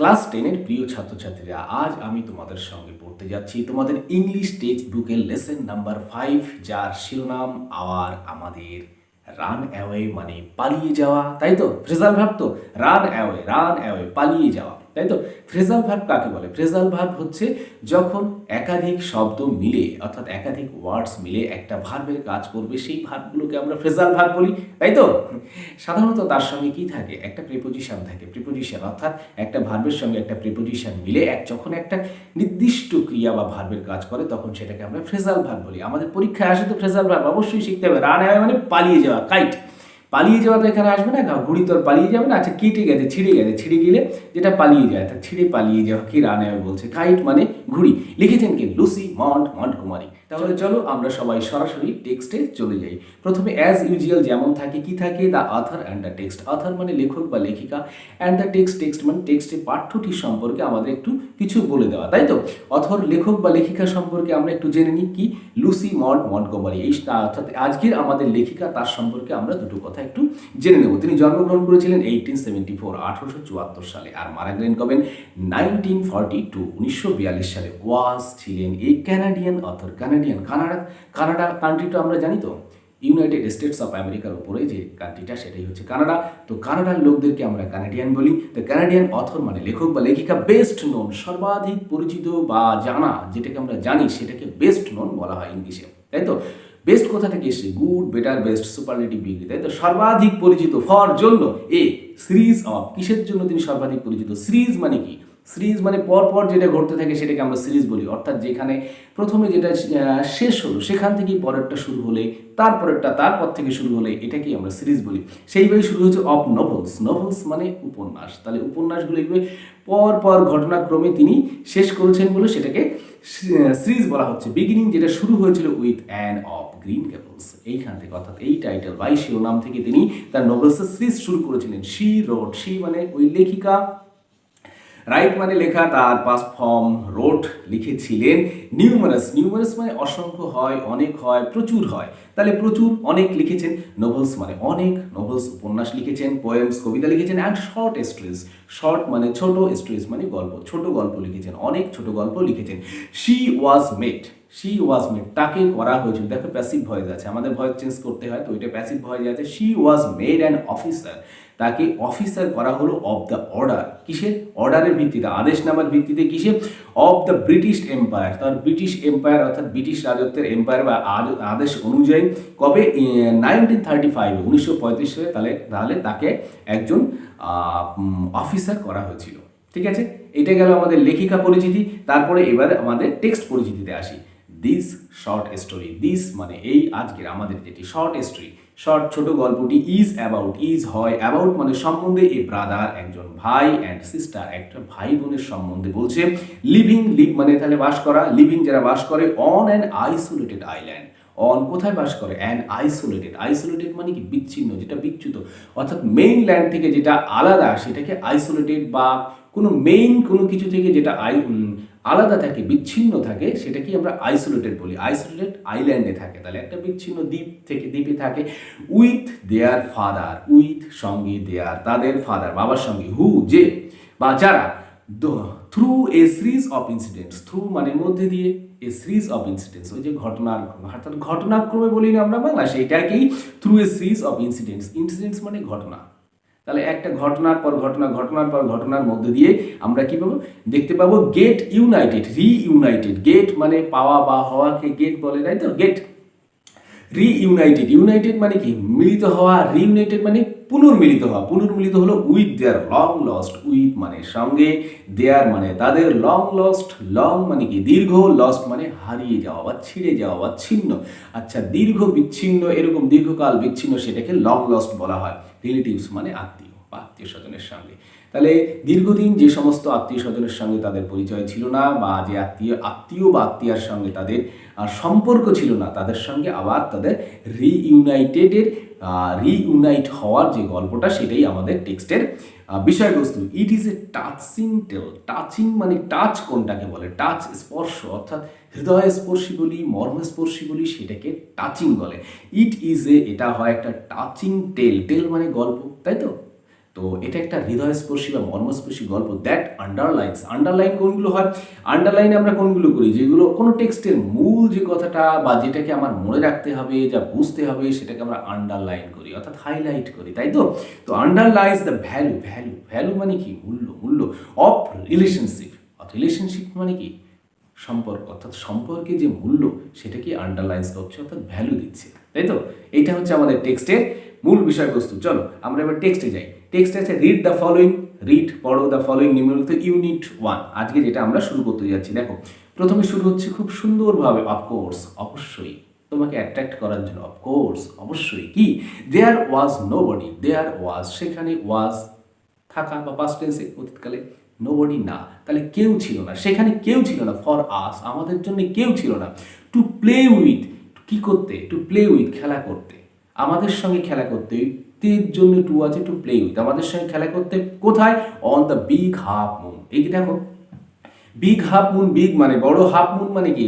Class 10 এর প্রিয় ছাত্রছাত্রীরা, আজ আমি তোমাদের সঙ্গে পড়তে যাচ্ছি তোমাদের ইংলিশ টেক্সট বুকের লেসন নাম্বার 5, যার শিরোনাম আওয়ার আমাদের রান অ্যাওয়ে মানে পালিয়ে যাওয়া। তাই তো ফ্রেজাল ভার্ব, তো রান অ্যাওয়ে পালিয়ে যাওয়া, তাই তো। ফ্রেজাল ভার্ব কাকে বলে? ফ্রেজাল ভার্ব হচ্ছে যখন একাধিক শব্দ মিলে, অর্থাৎ একাধিক ওয়ার্ডস মিলে একটা ভার্বের কাজ করবে, সেই ভার্বগুলোকে আমরা ফ্রেজাল ভার্ব বলি, তাই তো। সাধারণত তার সঙ্গে কি থাকে? একটা প্রিপোজিশন থাকে। প্রিপোজিশন অর্থাৎ একটা ভার্বের সঙ্গে একটা প্রিপোজিশন মিলে যখন একটা নির্দিষ্ট ক্রিয়া বা ভার্বের কাজ করে, তখন সেটাকে আমরা ফ্রেজাল ভার্ব বলি। আমাদের পরীক্ষায় আসে তো ফ্রেজাল ভার্ব অবশ্যই শিখতে হবে। রান অ্যাওয়ে মানে পালিয়ে যাওয়া, কাইট। পালিয়ে যাওয়া তো এখানে আসবে না, ঘুড়ি তো আর পালিয়ে যাবে না। আচ্ছা, কেটে গেছে, ছিঁড়ে গেছে, ছিঁড়ে গেলে যেটা পালিয়ে যায়, তা ছিঁড়ে পালিয়ে যাওয়া কি রান অ্যাওয়ে বলছে। কাইট মানে ঘুড়ি। লিখেছেন কি? Lucy Montgomery. তাহলে চলো আমরা সবাই সরাসরি টেক্সটে চলে যাই। প্রথমে অ্যাজ ইউজুয়াল যেমন থাকে, কি থাকে? The author and the text. Author মানে লেখক বা লেখিকা, অ্যান্ড দ্য টেক্সট মানে টেক্সটে পাঠ্যটি সম্পর্কে আমাদের একটু কিছু বলে দেওয়া, তাই তো। অথর লেখক বা লেখিকা সম্পর্কে আমরা একটু জেনে নিই। কি? Lucy Montgomery. এই অর্থাৎ আজকের আমাদের লেখিকা, তার সম্পর্কে আমরা দুটো কথা একটু জেনে নেব। তিনি জন্মগ্রহণ করেছিলেন 1874 সালে, আর মারা গেলেন কবে? 1942 1942 সালে। ছিলেন এই ক্যানাডিয়ান অথর। কানাডা কান্ট্রিটা আমরা জানি তো, ইউনাইটেড স্টেটস অফ আমেরিকার উপরে যে কান্ট্রিটা, সেটাই হচ্ছে কানাডা। তো কানাডার লোকদেরকে আমরা কানাডিয়ান বলি। তো কানাডিয়ান অথর মানে লেখক বা লেখিকা। বেস্ট নোন, সর্বাধিক পরিচিত বা জানা, যেটাকে আমরা জানি সেটাকে বেস্ট নোন বলা হয় ইংলিশে, তাই তো। বেস্ট কোথা থেকে এসে? Good, better, best, superlative degree, তাই তো। সর্বাধিক পরিচিত ফর জন্য, সিরিজ অফ, কিসের জন্য তিনি সর্বাধিক পরিচিত? সিরিজ মানে কি? সিরিজ মানে পরপর যেটা ঘটতে থাকে সেটাকে আমরা সিরিজ বলি। অর্থাৎ যেখানে প্রথমে যেটা শেষ হলো, সেখান থেকেই পরেরটা শুরু হলে, তারপরেরটা তারপর থেকে শুরু হলে, এটাকেই আমরা সিরিজ বলি। সেইভাবেই শুরু হচ্ছে অফ নোভেলস। নোভেলস মানে উপন্যাস। তাহলে উপন্যাসগুলো এগুলো পর ঘটনাক্রমে তিনি শেষ করেছেন বলে সেটাকে সিরিজ বলা হচ্ছে। বিগিনিং, যেটা শুরু হয়েছিল উইথ অ্যান অফ গ্রিন গ্যাবলস, এইখান থেকে, অর্থাৎ এই টাইটেল বা শিরোনাম থেকে তিনি তার নোভেলসের সিরিজ শুরু করেছিলেন। শি রোট, শি মানে ওই লেখিকা, রাইট মানে লেখা, তার পাস্ট ফর্ম রোট লিখেছিলেন। নিউমারাস মানে অসংখ্য হয়, অনেক হয়, প্রচুর হয়। তাহলে প্রচুর, অনেক লিখেছেন। নোভেলস মানে অনেক, নোভেলস উপন্যাস লিখেছেন। পোয়েমস কবিতা লিখেছেন। অ্যান্ড শর্ট স্টোরিজ, শর্ট মানে ছোট, স্টোরিজ মানে গল্প, ছোট গল্প লিখেছেন, অনেক ছোট গল্প লিখেছেন। শি ওয়াজ মেড, তাকে করা হয়েছিল। দেখো প্যাসিভ ভয়েস আছে, আমাদের ভয়েস চেঞ্জ করতে হয়, তো ওইটা প্যাসিভ ভয়েস আছে। She was made an officer, তাকে অফিসার করা হলো অফ দ্য অর্ডার। কিসের? অর্ডারের ভিত্তিতে, আদেশনামার ভিত্তিতে। কিসে? অফ দ্য ব্রিটিশ এম্পায়ার, তার ব্রিটিশ এম্পায়ার অর্থাৎ ব্রিটিশ রাজত্বের এম্পায়ার বা আদেশ অনুযায়ী। কবে? 1935 1935 সালে। তাহলে তাকে একজন অফিসার করা হয়েছিল। ঠিক আছে, এটা গেল আমাদের লেখিকা পরিচিতি। তারপরে এবারে আমাদের টেক্সট পরিচিতিতে আসি। দিস শর্ট স্টোরি, দিস মানে এই আজকের আমাদের যেটি শর্ট স্টোরি, শর্ট ছোট গল্পটি, ইজ হয়, অ্যাবাউট মানে সম্বন্ধে, এ ব্রাদার একজন ভাই, অ্যান্ড সিস্টার একটা ভাই বোনের সম্বন্ধে বলছে। লিভ মানে তাহলে বাস করা, লিভিং যারা বাস করে, on an isolated island. On কোথায় বাস করে? অ্যান আইসোলেটেড মানে কি? বিচ্ছিন্ন, যেটা বিচ্যুত, অর্থাৎ মেইন ল্যান্ড থেকে যেটা আলাদা সেটাকে আইসোলেটেড, বা কোনো কিছু থেকে যেটা আলাদা থাকে, বিচ্ছিন্ন থাকে, সেটাকে আমরা আইসোলেটেড বলি। আইসোলেটেড আইল্যান্ডে থাকে, তাহলে একটা বিচ্ছিন্ন দ্বীপে থাকে। উইথ দেয়ার ফাদার, উইথ সঙ্গে, দেয়ার তাদের, ফাদার বাবার সঙ্গে, হু যে বা যারা, through a series of incidents, through মানে মধ্যে দিয়ে, এ সিরিজ অফ ইনসিডেন্টস ওই যে ঘটনাক্রমে বলি না আমরা বাংলা, সেইটাকেই through a series of incidents মানে ঘটনা। তাহলে একটা ঘটনার পর ঘটনার মধ্যে দিয়ে আমরা কি পাবো? দেখতে পাবো গেট ইউনাইটেড, রিইউনাইটেড। গেট মানে পাওয়া বা হওয়াকে গেট বলে, তাই তো। গেট ইউনাইটেড মানে কি? মিলিত হওয়া। রিইউনাইটেড মানে পুনর্মিলিত হলো with their long lost, with মানে সঙ্গে, দেয়ার মানে তাদের, লং লস্ট, লং মানে কি? দীর্ঘ, লস্ট মানে হারিয়ে যাওয়া বা ছিঁড়ে যাওয়া বা ছিন্ন। আচ্ছা, দীর্ঘ বিচ্ছিন্ন, এরকম দীর্ঘকাল বিচ্ছিন্ন, সেটাকে লং লস্ট বলা হয়। রিলেটিভস মানে আত্মীয় বা আত্মীয় স্বজনের সঙ্গে। তাহলে দীর্ঘদিন যে সমস্ত আত্মীয় স্বজনের সঙ্গে তাদের পরিচয় ছিল না, বা যে আত্মীয় বা আত্মীয়ার সঙ্গে তাদের সম্পর্ক ছিল না, তাদের সঙ্গে আবার তাদের রিইউনাইট হওয়ার যে গল্পটা, সেটাই আমাদের টেক্সটের বিষয়বস্তু। It is a touching tale. Touching মানে টাচ কোনটাকে বলে? টাচ স্পর্শ, অর্থাৎ হৃদয়স্পর্শী বলি, মর্মস্পর্শী বলি, সেটাকে টাচিং বলে। এটা হয় একটা টাচিং টেল মানে গল্প, তাই তো। তো এটা একটা হৃদয়স্পর্শী বা মর্মস্পর্শী গল্প। দ্যাট আন্ডারলাইন কোনগুলো হয়? আন্ডারলাইন আমরা কোনগুলো করি? যেগুলো কোনো টেক্সটের মূল যে কথাটা বা যেটাকে আমার মনে রাখতে হবে, যা বুঝতে হবে, সেটাকে আমরা আন্ডারলাইন করি, অর্থাৎ হাইলাইট করি, তাই তো? তো আন্ডারলাইন্স দ্য ভ্যালু মানে কি? মূল্য অফ রিলেশনশিপ। রিলেশনশিপ মানে কি? সম্পর্ক, অর্থাৎ সম্পর্কে যে মূল্য সেটাকে আন্ডারলাইন্স করছে, অর্থাৎ ভ্যালু দিচ্ছে, তাই তো? এইটা হচ্ছে আমাদের টেক্সটের মূল বিষয়বস্তু। চলো আমরা এবার টেক্সটে যাই। টেক্সট আছে রিড দ্য ফলোইং, পড়ো দ্য ফলোইং নিম্নলিখিত ইউনিট 1। আজকে যেটা আমরা শুরু করতে যাচ্ছি, দেখো প্রথমে শুরু হচ্ছে খুব সুন্দরভাবে, অফকোর্স, অবশ্যই, তোমাকে অ্যাট্রাক্ট করার জন্য, অফকোর্স, অবশ্যই, কি? দেয়ার ওয়াজ নোবডি, দেয়ার ওয়াজ, সেখানে ওয়াজ থাকা বা পাস্ট টেন্সে, অতীতকালে, নোবডি না, তাহলে কেউ ছিল না, সেখানে কেউ ছিল না, ফর আস, আমাদের জন্য কেউ ছিল না, টু প্লে উইথ, কি করতে? টু প্লে উইথ, খেলা করতে, আমাদের সঙ্গে খেলা করতে, তের জন্য টু আছে, টু প্লে উইথ, আমাদের সঙ্গে খেলা করতে, কোথায়? On the big half moon. এই যে দেখো, বিগ হাফ মুন, বিগ মানে বড়, হাফ মুন মানে কি?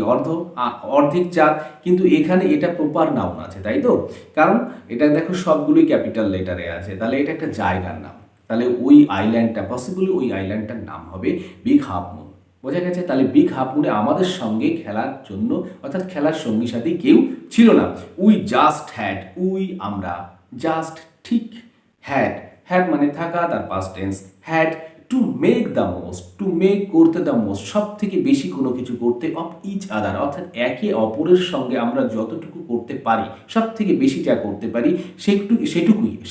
অর্ধেক চাঁদ, কিন্তু এখানে এটা প্রপার নাউন আছে, তাই তো? কারণ এটা দেখো সবগুলোই ক্যাপিটাল লেটারে আছে, তাহলে এটা একটা জায়গার নাম, তাহলে ওই আইল্যান্ডটা, পসিবলি ওই আইল্যান্ডটার নাম হবে বিগ হাফ মুন। বোঝা গেছে? তাহলে বিগ হাফ মুনে আমাদের সঙ্গে খেলার জন্য, অর্থাৎ খেলার সঙ্গী সাথী কেউ ছিল না। উই জাস্ট হ্যাড, আমরা, জাস্ট ঠিক, হ্যাড মানে থাকা, তার past tense, had to make the most, to make করতে, দ্য মোস্ট সব থেকে বেশি কোনো কিছু করতে, অফ ইচ আদার অর্থাৎ একে অপরের সঙ্গে আমরা যতটুকু করতে পারি, সব থেকে বেশি যা করতে পারি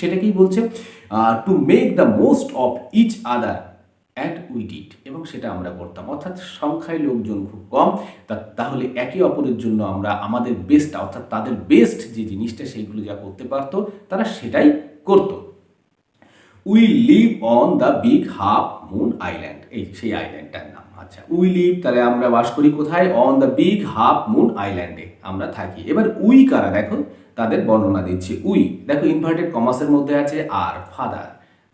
সেটাকেই বলছে to make the most of each other and we did, এবং সেটা আমরা করতাম, অর্থাৎ সংখ্যায় লোকজন খুব কম, তাহলে একে অপরের জন্য আমরা আমাদের বেস্টটা, অর্থাৎ তাদের বেস্ট যে জিনিসটা সেইগুলো যা করতে পারতো তারা সেটাই করতো। We live on the big half moon island, এই সেই আইল্যান্ডটার নাম। আচ্ছা, উই লিভ, তাহলে আমরা বাস করি কোথায়? On the big half moon আইল্যান্ডে আমরা থাকি। এবার উই কারা, দেখো তাদের বর্ণনা দিচ্ছি। উই, দেখো ইনভার্টেড কমাসের মধ্যে আছে আর, ফাদার,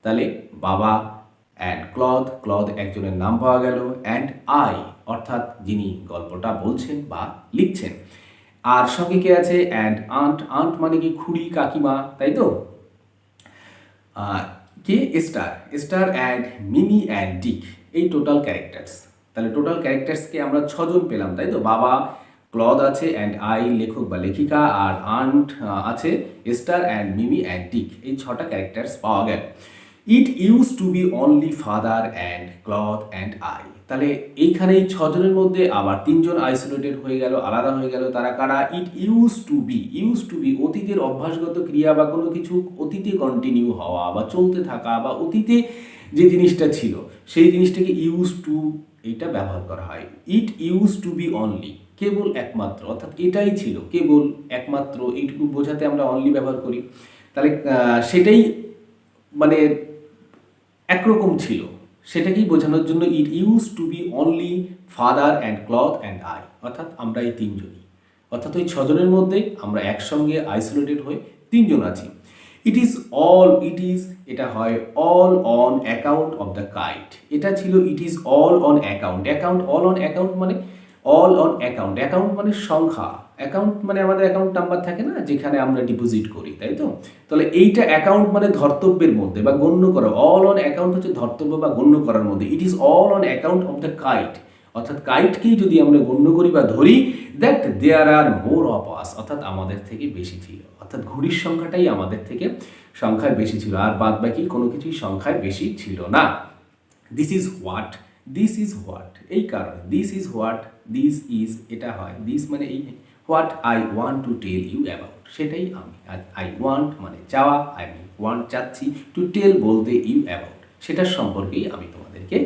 তাহলে বাবা, অ্যান্ড ক্লথ একজনের নাম পাওয়া গেল, অ্যান্ড আই অর্থাৎ যিনি গল্পটা বলছেন বা লিখছেন, আর সঙ্গে কে আছে? অ্যান্ড আন্ট মানে কি? খুড়ি, কাকিমা, তাই তো? কে? Star and Mimi and Dick, এই টোটাল ক্যারেক্টার্স। তাহলে টোটাল ক্যারেক্টার্সকে আমরা 6জন পেলাম, তাই তো? বাবা, ক্লদ আছে, অ্যান্ড আই লেখক বা লেখিকা, আর আন্ট আছে, Star and Mimi and Dick, এই 6টা ক্যারেক্টার্স পাওয়া গেল। It use to be only father and cloth and I, তাহলে এইখানে এই 6জনের মধ্যে আবার 3জন আইসোলেটেড হয়ে গেল, আলাদা হয়ে গেল, তারা কারা? ইট ইউজ টু বি অতীতের অভ্যাসগত ক্রিয়া বা কোনো কিছু অতীতে কন্টিনিউ হওয়া বা চলতে থাকা বা অতীতে যে জিনিসটা ছিল সেই জিনিসটাকে ইউজ টু এটা ব্যবহার করা হয়। ইট ইউজ টু বি অনলি, কেবল একমাত্র, অর্থাৎ এটাই ছিল, কেবল একমাত্র, এইটুকু বোঝাতে আমরা অনলি ব্যবহার করি। তাহলে সেটাই মানে একরকম ছিল, সেটাকেই বোঝানোর জন্য it use to be only father and cloth and I, অর্থাৎ আমরা এই 3জনই, অর্থাৎ ওই 6জনের মধ্যে আমরা একসঙ্গে আইসোলেটেড হয়ে 3জন আছি। ইট ইজ, এটা হয় all on account of the kite, এটা ছিল it is all on account, all on account মানে অল অন অ্যাকাউন্ট মানে সংখ্যা, অ্যাকাউন্ট মানে আমাদের অ্যাকাউন্ট নাম্বার থাকে না, যেখানে আমরা ডিপোজিট করি, তাই তো? তাহলে এইটা অ্যাকাউন্ট মানে ধর্তব্যের মধ্যে বা গণ্য করা, অল অন অ্যাকাউন্ট হচ্ছে ধর্তব্য বা গণ্য করার মধ্যে। It is all on account of the kite, অর্থাৎ কাইটকেই যদি আমরা গণ্য করি বা ধরি, that there R more of us, অর্থাৎ আমাদের থেকে বেশি ছিল, অর্থাৎ ঘড়ির সংখ্যাটাই আমাদের থেকে সংখ্যায় বেশি ছিল, আর বাদ বাকি কোনো কিছুই সংখ্যায় বেশি ছিল না। দিস ইজ হোয়াট, এই কারণে দিস ইজ এটা হয়, দিস মানে এই, what I want to tell you about, সেটাই আমি, আই ওয়ান্ট মানে চাওয়া, আই ওয়ান্ট চাচ্ছি, টু টেল বলতে, ইউ অ্যাবাউট সেটার সম্পর্কেই আমি তোমাদেরকে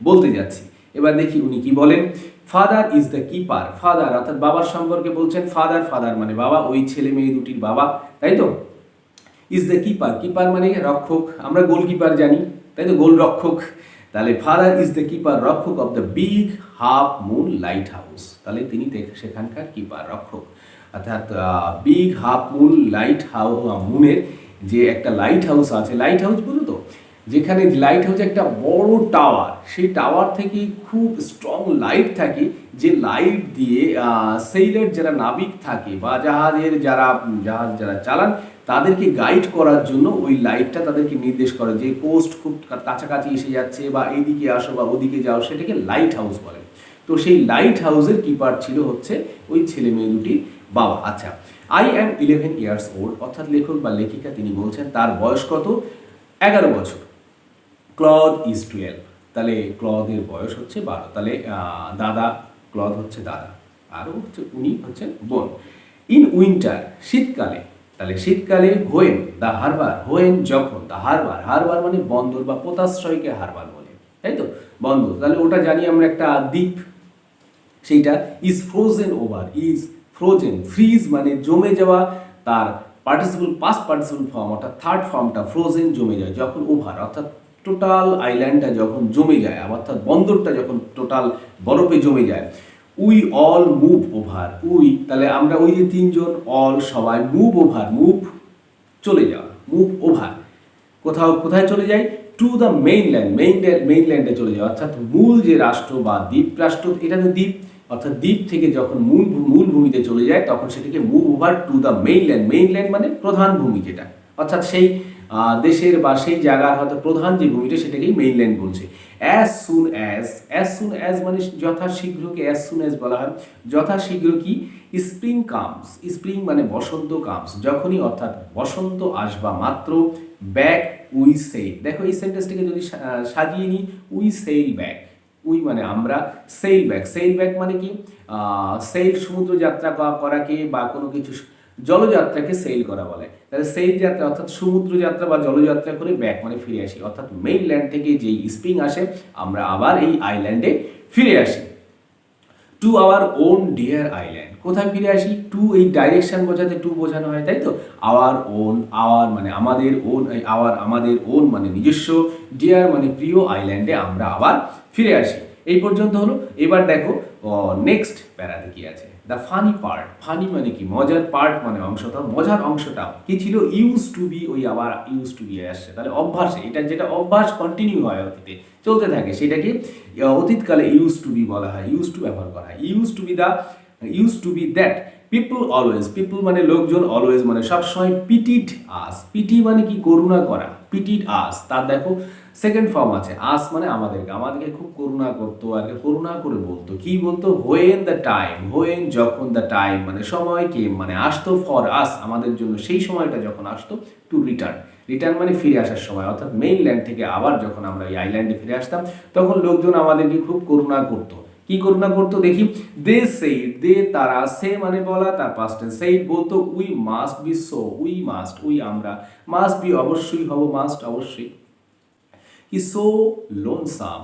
বলতে যাচ্ছি। এবার দেখি উনি কি বলেন। Father is the keeper, father অর্থাৎ বাবার সম্পর্কে বলছেন, ফাদার মানে বাবা, ওই ছেলে মেয়ে দুটির বাবা, তাই তো? ইজ দ্য কিপার মানে রক্ষক, আমরা গোলকিপার জানি, তাই তো? গোলরক্ষক। তাহলে ফাদার ইজ দ্য কিপার, রক্ষক of the big half moon light house, তাহলে তিনি সেখানকার কিপার, রক্ষক, অর্থাৎ বিগ হাফ মুন লাইট মুনের যে একটা লাইট হাউস আছে, লাইট হাউস বুঝো তো, যেখানে লাইট হাউস একটা বড় টাওয়ার, সেই টাওয়ার থেকে খুব স্ট্রং লাইট থাকে, যে লাইট দিয়ে সেইলের যারা নাবিক থাকে বা জাহাজ যারা চালান তাদেরকে গাইড করার জন্য ওই লাইটটা তাদেরকে নির্দেশ করে যে কোস্ট খুব কাছাকাছি এসে যাচ্ছে বা এইদিকে আসো বা ওদিকে যাও, সেটাকে লাইট হাউস বলে। তো সেই লাইট হাউসের কিপার ছিল হচ্ছে ওই ছেলে মেয়ে দুটির বাবা। আচ্ছা, আই অ্যাম 11 ইয়ার্স ওল্ড, অর্থাৎ লেখক বা লেখিকা তিনি বলছেন তার বয়স কত, 11 বছর। ক্লদ ইজ 12, তাহলে ক্লদের বয়স হচ্ছে 12, তাহলে দাদা, ক্লদ হচ্ছে দাদা, আরও হচ্ছে উনি হচ্ছেন বোন। ইন উইন্টার, শীতকালে, তাহলে শীতকালে হোয়েন দ্য হারবার, হোয়েন যখন, দ্য হারবার, হারবার মানে বন্দর বা পোতাশ্রয়কে হারবার বলে, তাই তো, বন্দর, তাহলে ওটা জানি আমরা একটা দ্বীপ, সেইটা is frozen over, is frozen, fridge মানে জমে যাওয়া, তার পার্টিসিপল পাস্ট পার্টিসিপল ফর্ম অর্থাৎ থার্ড ফর্মটা ফ্রোজেন, জমে যায় যখন, ওভার অর্থাৎ টোটাল আইল্যান্ডটা যখন জমে যায়, অর্থাৎ বন্দরটা যখন টোটাল বরফে জমে যায়। We all move over, we তাহলে আমরা ওই যে তিনজন, অল সবাই, মুভ ওভার মুভ চলে যাওয়া, মুভ ওভার কোথায় চলে যায়, টু দ্য মেইনল্যান্ড, মেইনল্যান্ডে চলে যাওয়া, অর্থাৎ মূল যে রাষ্ট্র বা দ্বীপ রাষ্ট্র, এটা তো দ্বীপ, অর্থাৎ দ্বীপ থেকে যখন মূল ভূমিতে চলে যায় তখন সেটাকে move over to the mainland, mainland মানে প্রধান ভূমি যেটা, অর্থাৎ সেই দেশের বা সেই জায়গার হয়তো প্রধান যে ভূমিটা সেটাকেই মেইনল্যান্ড বলছে। অ্যাজ সুন অ্যাজ মানে যথাশীঘ্রকে অ্যাজ সুন অ্যাজ বলা হয়, যথাশীঘ্র কি, স্প্রিং কামস, স্প্রিং মানে বসন্ত, কামস যখনই, অর্থাৎ বসন্ত আসবা মাত্র, ব্যাক উই সেল, দেখো এই সেন্টেন্সটাকে যদি সাজিয়ে নিই, উই সেল ব্যাক, উই মানে আমরা, সেল ব্যাক মানে কি, সেল সমুদ্র যাত্রা করাকে বা কোনো কিছু জলযাত্রাকে সেল করা বলে, তাহলে সেল যাত্রা অর্থাৎ সমুদ্র যাত্রা বা জলযাত্রা করে ব্যাক মানে ফিরে আসি, অর্থাৎ মেইনল্যান্ড থেকে যেই স্প্রিং আসে আমরা আবার এই আইল্যান্ডে ফিরে আসি। To our own dear island, কোথায় ফিরে আসি, টু এই ডাইরেকশন বোঝাতে টু বোঝানো হয়, তাই তো, আওয়ার ওন, আওয়ার মানে আমাদের, ওন আওয়ার আমাদের, ওন মানে নিজস্ব, ডিয়ার মানে প্রিয়, আইল্যান্ডে আমরা আবার ফিরে আসি। এই পর্যন্ত হলো। এবার দেখো নেক্সট প্যারাতে কি আছে, দ্য ফানি পার্ট, ফানি মানে কি, মজার, পার্ট মানে অংশটা, মজার অংশটা কি ছিল, ইউজ টু বি, ওই আবার ইউজ টু বি আসছে, তাহলে অভ্যাসে, এটা যেটা অভ্যাস কন্টিনিউ হয় অতীতে চলতে থাকে সেটাকে অতীতকালে ইউজ টু বি বলা হয়, ইউজ টু ব্যবহার করা হয়। Use to be that people always, people মানে লোকজন, অলওয়েজ মানে সবসময়, পিটিড আস, পিটি মানে কি, করুণা করা, পিটিড আস, তার দেখো সেকেন্ড ফর্ম আছে, আস মানে আমাদেরকে খুব করুণা করতো, আর করুণা করে বলতো, কি বলতো, হোয়েন দ্য টাইম, হোয়েন যখন, দ্য টাইম মানে সময়, কেম মানে আসতো, ফর আস আমাদের জন্য, সেই সময়টা যখন আসতো, টু রিটার্ন মানে ফিরে আসার সময়, অর্থাৎ মেইনল্যান্ড থেকে আবার যখন আমরা এই আইল্যান্ডে ফিরে আসতাম তখন লোকজন আমাদেরকে খুব করুণা করতো। কি করুণা করতো দেখি, দে সেইড, দে তারা, সে মানে বলা, তার পাস্ট টেন্স, সেইড বলতো, we must be so, we must we আমরা, মাস্ট বি অবশ্যই হব, মাস্ট অবশ্যই, কি সো লোনসাম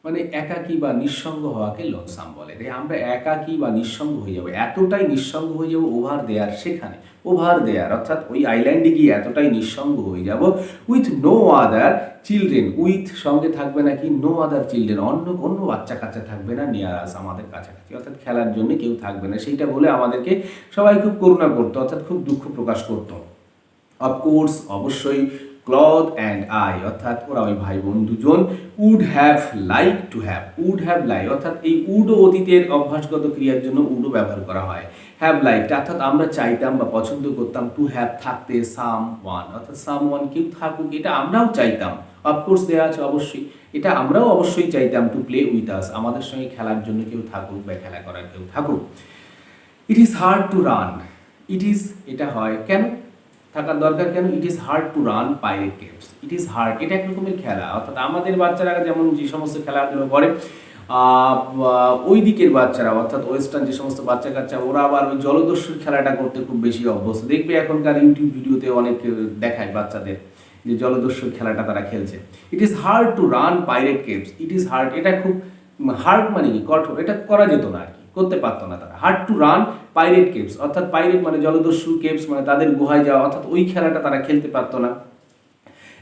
মানে একাকী বা নিঃসঙ্গ হওয়াকে লোনসাম বলে, আমরা একাকী বা নিঃসঙ্গ হয়ে যাবো, এতটাই নিঃসঙ্গ হয়ে যাবো, ওভার দেয়ার, সেখানে ওভার দেয়ার অর্থাৎ ওই আইল্যান্ডে গিয়ে এতটাই নিঃসঙ্গ হয়ে যাব, with no other children, with সঙ্গে থাকবে নাকি, নো আদার চিলড্রেন অন্য বাচ্চা কাচ্চা থাকবে না, নিয়ার আস আমাদের কাছাকাছি, অর্থাৎ খেলার জন্য কেউ থাকবে না, সেইটা বলে আমাদেরকে সবাই খুব করুণা করতো, অর্থাৎ খুব দুঃখ প্রকাশ করতো। অফকোর্স অবশ্যই, ক্লদ অ্যান্ড আই অর্থাৎ ওরা ওই ভাই বোন দুজন, would have like to have, would have like অর্থাৎ এই উডও অতীতের অভ্যাসগত ক্রিয়ার জন্য উডও ব্যবহার করা হয়, হ্যাভ লাইক অর্থাৎ আমরা চাইতাম বা পছন্দ করতাম, টু হ্যাভ থাকতে, সাম ওয়ান অর্থাৎ সাম ওয়ান কেউ থাকুক, এটা আমরাও চাইতাম, অফকোর্স দেওয়া আছে অবশ্যই, এটা আমরাও অবশ্যই চাইতাম, টু প্লে উইথ আস আমাদের সঙ্গে খেলার জন্য কেউ থাকুক বা খেলা করার কেউ থাকুক। It is hard to run, it is এটা হয় কেন থাকার দরকার কেন, it is hard to run pirate games, it is hard এটা এক রকমের খেলা, অর্থাৎ আমাদের বাচ্চারা যেমন যে সমস্ত খেলাধুলো করে ওই দিকের বাচ্চারা অর্থাৎ ওয়েস্টার্ন যে সমস্ত বাচ্চা কাচ্চা ওরা আবার ওই জলদস্যুর খেলাটা করতে খুব বেশি অভ্যস্ত, দেখবে এখনকার ইউটিউব ভিডিওতে অনেক দেখায় বাচ্চাদের যে জলদস্যুর খেলাটা তারা খেলছে। It is hard to run pirate games, it is hard এটা খুব হার্ড মানে কি কঠোর, এটা করা যেত না আর কি, করতে পারতো না তারা। Hard to run pirate caves অর্থাৎ পাইরেট মানে জলদস্যু, কেভস মানে তাদের গুহায় যাওয়া, অর্থাৎ ওই খেলাটা তারা খেলতে পারতো না।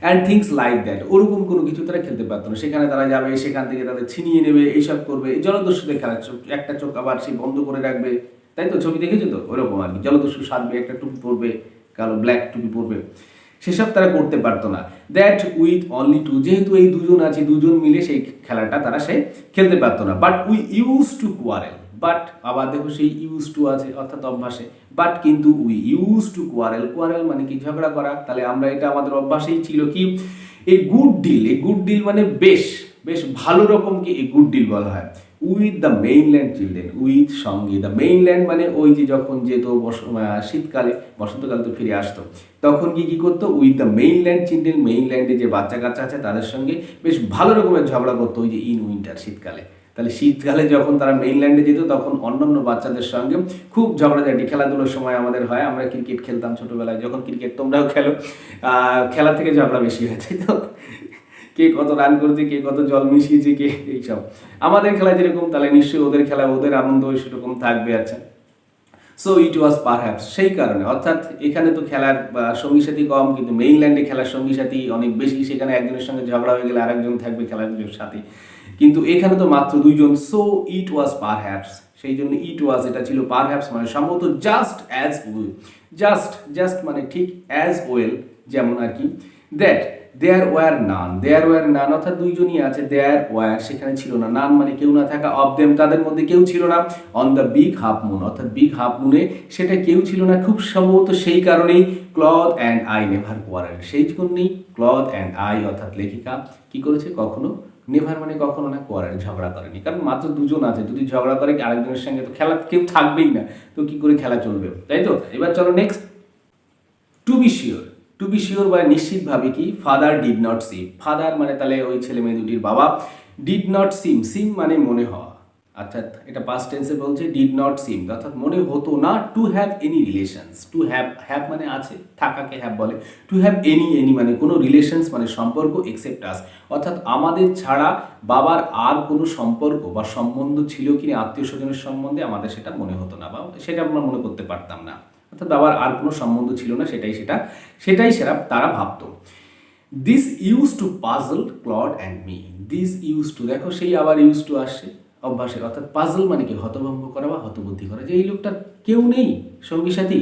অ্যান্ড থিংস লাইক দ্যাট ওরকম কোনো কিছু তারা খেলতে পারতো না, সেখানে তারা যাবে, সেখান থেকে তাদের ছিনিয়ে নেবে, এইসব করবে, এই জলদস্যুদের খেলা, একটা চোখ আবার সেই বন্ধ করে রাখবে, তাই তো ছবি দেখেছো তো ওরকম আর কি, জলদস্যু সাজবে, একটা টুপি পরবে, কালো ব্ল্যাক টুপি পরবে, সেসব তারা করতে পারতো না। দ্যাট উইথ অনলি টু যেহেতু এই দুজন আছে দুজন মিলে সেই খেলাটা তারা সে খেলতে পারতো না। But we use to quarrel but আবার দেখো সেই ইউজ টু আছে অর্থাৎ অভ্যাসে, বাট কিন্তু we use to quarrel, quarrel মানে কি ঝগড়া করা, তাহলে আমরা এটা আমাদের অভ্যাসেই ছিল কি এই গুড ডিল, এই গুড ডিল মানে বেশ বেশ ভালো রকম কি এই গুড ডিল বলা হয় with the mainland children, with সঙ্গে, দ্য মেইনল্যান্ড মানে ওই যে যখন যেত শীতকালে বসন্তকাল তো ফিরে আসতো তখন কি করতো উইথ দ্য মেইনল্যান্ড চিলড্রেন, মেইনল্যান্ডে যে বাচ্চা কাচ্চা আছে তাদের সঙ্গে বেশ ভালো রকমের ঝগড়া করতো ওই যে ইন উইন্টার শীতকালে। তাহলে শীতকালে যখন তারা মেইনল্যান্ডে যেত তখন অন্যান্য বাচ্চাদের সঙ্গে খুব ঝগড়াঝাটি, খেলাধুলোর সময় আমাদের হয়, আমরা ক্রিকেট খেলতাম ছোটোবেলায়, যখন ক্রিকেট তোমরাও খেলো, খেলা থেকে ঝগড়া বেশি হয় তাই তো, কে কত রান করেছে, কে কত জল মিশিয়েছে, কে এইসব আমাদের খেলা যেরকম, তাহলে নিশ্চয়ই ওদের খেলা ওদের আনন্দ সেরকম থাকবে। আচ্ছা, সো ইট ওয়াজ পারহ্যাপস, সেই কারণে অর্থাৎ এখানে তো খেলার সঙ্গী সাথী কম, কিন্তু মেইনল্যান্ডে খেলার সঙ্গী সাথী অনেক বেশি, সেখানে একজনের সঙ্গে ঝগড়া হয়ে গেলে আরেকজন থাকবে খেলার সাথী, কিন্তু এখানে তো মাত্র দুইজন। সো ইট ওয়াজ পারহ্যাপস, সেই জন্য ইট ওয়াজ এটা ছিল, পারহ্যাপস মানে সম্ভবত, just as will, just just মানে ঠিক, অ্যাজ ওয়েল যেমন আর কি, that there were none, there were none অর্থাৎ দুইজনই আছে, দেয়ার ওয়ার সেখানে ছিল না, নান মানে কেউ না থাকা, অফ দেম তাদের মধ্যে কেউ ছিল না, on the big half moon অর্থাৎ বিগ হাফ মুনে সেটা কেউ ছিল না, খুব সম্ভবত সেই কারণেই cloth and I never quarrel, সেই জন্যই ক্লথ অ্যান্ড আই অর্থাৎ লেখিকা কি করেছে, কখনো নেভার মানে কখনো না, কোয়ারেল ঝগড়া করেনি, কারণ মাত্র দুজন আছে, যদি ঝগড়া করে আরেকজনের সঙ্গে তো খেলা কেউ থাকবেই না, তো কি করে খেলা চলবে, তাই তো। এবার চলো next, to be sure, to be sure বা নিশ্চিতভাবে কি, father did not seem, father মানে তাহলে ওই ছেলে মেয়ে দুটির বাবা, ডিড নট সিম, সিম মানে মনে হওয়া, অর্থাৎ এটা পাস্ট টেন্সে বলছে, ডিড নট সিম অর্থাৎ মনে হতো না, to have any relations, to have, have মানে আছে, থাকাকে হ্যাভ বলে, টু হ্যাভ এনি, এনি মানে কোনো রিলেশনস মানে সম্পর্ক, এক্সেপ্ট আস অর্থাৎ আমাদের ছাড়া বাবার আর কোনো সম্পর্ক বা সম্বন্ধ ছিল কিনা আত্মীয় স্বজনের সম্বন্ধে আমাদের সেটা মনে হতো না, বা সেটা আমরা মনে করতে পারতাম না, অর্থাৎ বাবার আর কোনো সম্বন্ধ ছিল না, সেটাই সেরা তারা ভাবতো। This use to puzzle Claude and me, this use to দেখো সেই আবার ইউজ টু আসছে অভ্যাসের, অর্থাৎ পাজল মানে কি হতভম্ব করা বা হতবুদ্ধি করা, যে এই লোকটার কেউ নেই সঙ্গী সাথী,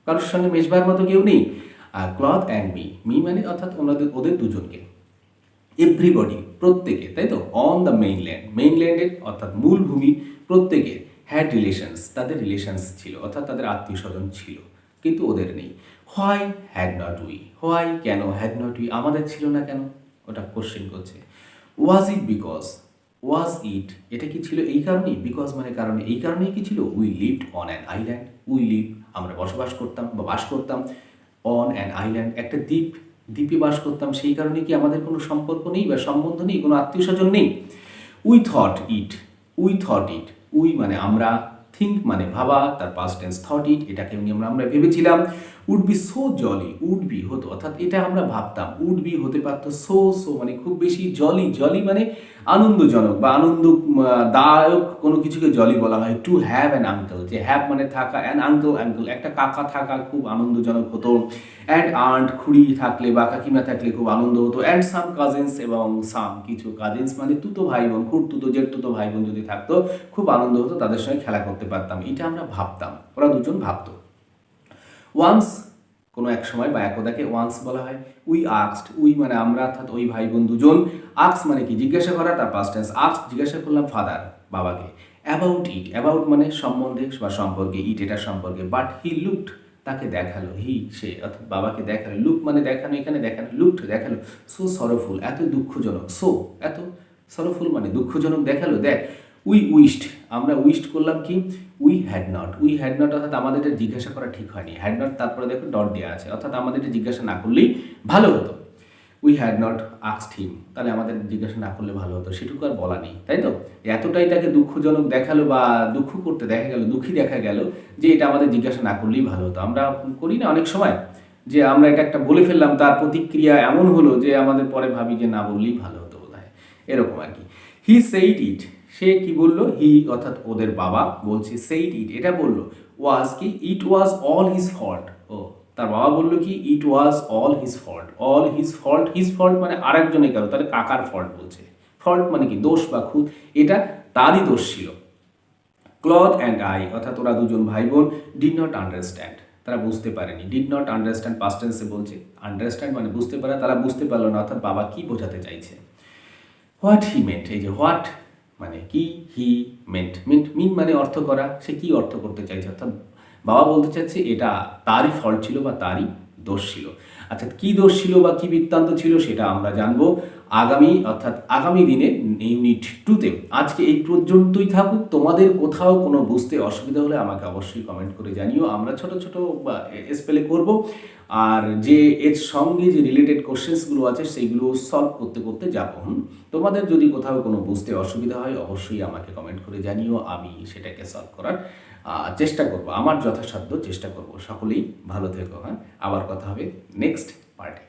কারোর সঙ্গে মেশবার মতো কেউ নেই, আর ক্লথ অ্যান্ড মি, মি মানে অর্থাৎ ওদের দুজনকে, এভরিবডি প্রত্যেকে, তাই তো, অন দ্য মেইনল্যান্ড, মেইনল্যান্ডের অর্থাৎ মূল ভূমি প্রত্যেকের, হ্যাড রিলেশনস তাদের রিলেশনস ছিল অর্থাৎ তাদের আত্মীয় স্বজন ছিল, কিন্তু ওদের নেই। Why had not we, why কেন, হ্যাড নট উই আমাদের ছিল না কেন, ওটা কোশ্চেন করছে। ওয়াজ ইট বিকজ, ওয়াজ ইট এটা কি ছিল এই কারণেই, বিকজ মানে কারণে, এই কারণেই কি ছিল, we lived on an island, we live আমরা বসবাস করতাম বা বাস করতাম, অন অ্যান আইল্যান্ড একটা দ্বীপ, দ্বীপে বাস করতাম, সেই কারণে কি আমাদের কোনো সম্পর্ক নেই বা সম্বন্ধ নেই, কোনো আত্মীয় স্বজন নেই। We thought it, we thought it, we মানে আমরা, থিঙ্ক মানে ভাবা, তার পাস্ট টেন্স থট ইট এটাকে আমরা ভেবেছিলাম, would be so jolly, would be হতো অর্থাৎ এটা আমরা ভাবতাম, উড বি হতে পারতো সো, সো মানে খুব বেশি, জলি, জলি মানে আনন্দজনক বা আনন্দদায়ক কোনো কিছুকে জলি বলা হয়। টু হ্যাভ অ্যান আঙ্কেল, যে হ্যাভ মানে থাকা, অ্যান আঙ্কেল, আঙ্কেল একটা কাকা থাকা খুব আনন্দজনক হতো, অ্যান্ড আন্ট খুড়ি থাকলে বা কাকিমা থাকলে খুব আনন্দ হতো, অ্যান্ড সাম কাজিনস এবং সাম কিছু কাজিনস মানে তুতো ভাই বোন, খুড়তুতো জেঠতুতো ভাই বোন যদি থাকতো খুব আনন্দ হতো, তাদের সঙ্গে খেলা করতে পারতাম, এটা আমরা ভাবতাম, ওরা দুজন ভাবতো। ওয়ান্স কোনো এক সময় বা একদাকে ওয়ান্স বলা হয়। উই আক্সড, উই মানে আমরা অর্থাৎ ওই ভাই বোন দুজন, আক্স মানে কি জিজ্ঞাসা করা, তার পাস্ট টেন্স আক্স, জিজ্ঞাসা করলাম ফাদার বাবাকে, অ্যাবাউট ইট, অ্যাবাউট মানে সম্বন্ধে বা সম্পর্কে, ইট এটা সম্পর্কে, বাট হি লুকড তাকে দেখালো, হি সে অর্থাৎ বাবাকে দেখালো, লুক মানে দেখানো, এখানে দেখানো, লুকড দেখালো, সো সরফুল এত দুঃখজনক, সো এত সরফুল মানে দুঃখজনক দেখালো, দেখ উই উইস্ট আমরা উইস্ট করলাম কি, we had not, we had not অর্থাৎ আমাদের এটা জিজ্ঞাসা করা ঠিক হয়নি, হ্যাড নট তারপরে দেখো ডট দেওয়া আছে, অর্থাৎ আমাদের এটা জিজ্ঞাসা না করলেই ভালো হতো, উই হ্যাড নট আস্কড হিম তাহলে আমাদের জিজ্ঞাসা না করলে ভালো হতো, সেটুকু আর বলা নেই, তাই তো। এতটাই তাকে দুঃখজনক দেখালো বা দুঃখ করতে দেখা গেল, দুঃখী দেখা গেল যে এটা আমাদের জিজ্ঞাসা না করলেই ভালো হতো। আমরা করি না অনেক সময় যে আমরা এটা একটা বলে ফেললাম, তার প্রতিক্রিয়া এমন হলো যে আমাদের পরে ভাবি যে না বললেই ভালো হতো বোধহয়, এরকম আর কি। হি সেইড ইট, সে কি বললো, হি অর্থাৎ ওদের বাবা বলছে, সেইড ইট এটা বললো, ওয়াজ কি, it was all his fault, ও তার বাবা বললো কি, it was all his fault, all his fault, his fault মানে আরেকজনের কারো, তাহলে কাকার ফল্ট বলছে, ফল্ট মানে কি দোষ বা খুঁত, এটা তারই দোষ ছিল। ক্লথ অ্যান্ড আই অর্থাৎ ওরা দুজন ভাই বোন, ডিড নট আন্ডারস্ট্যান্ড তারা বুঝতে পারেনি, ডিড নট আন্ডারস্ট্যান্ড পাস্ট টেন্সে বলছে, আন্ডারস্ট্যান্ড মানে বুঝতে পারা, তারা বুঝতে পারলো না অর্থাৎ বাবা কি বোঝাতে চাইছে। হোয়াট হি মেন্ট, এই যে হোয়াট মানে কি, হি মেন্ট, মিন মানে অর্থ করা, সে কি অর্থ করতে চাইছে, অর্থাৎ বাবা বলতে চাচ্ছে এটা তারই ফল্ট ছিল বা তারই দোষ ছিল। আচ্ছা, কি দোষ ছিল বা কি বৃত্তান্ত ছিল সেটা আমরা জানবো আগামী দিনে ইউনিট 2-তে। আজকে এই পর্যন্তই থাকুক। তোমাদের কোথাও কোনো বুঝতে অসুবিধা হলে আমাকে অবশ্যই কমেন্ট করে জানিও। আমরা ছোট ছোট স্পেলে করব, আর যে এর সঙ্গে যে রিলেটেড কোশ্চেন্সগুলো আছে সেইগুলো সলভ করতে করতে যাব। তোমাদের যদি কোথাও কোনো বুঝতে অসুবিধা হয় অবশ্যই আমাকে কমেন্ট করে জানিও, আমি সেটাকে সলভ করার চেষ্টা করব, আমার যথাসাধ্য চেষ্টা করব। সকলেই ভালো থেকো, হ্যাঁ, আবার কথা হবে নেক্সট পার্টে।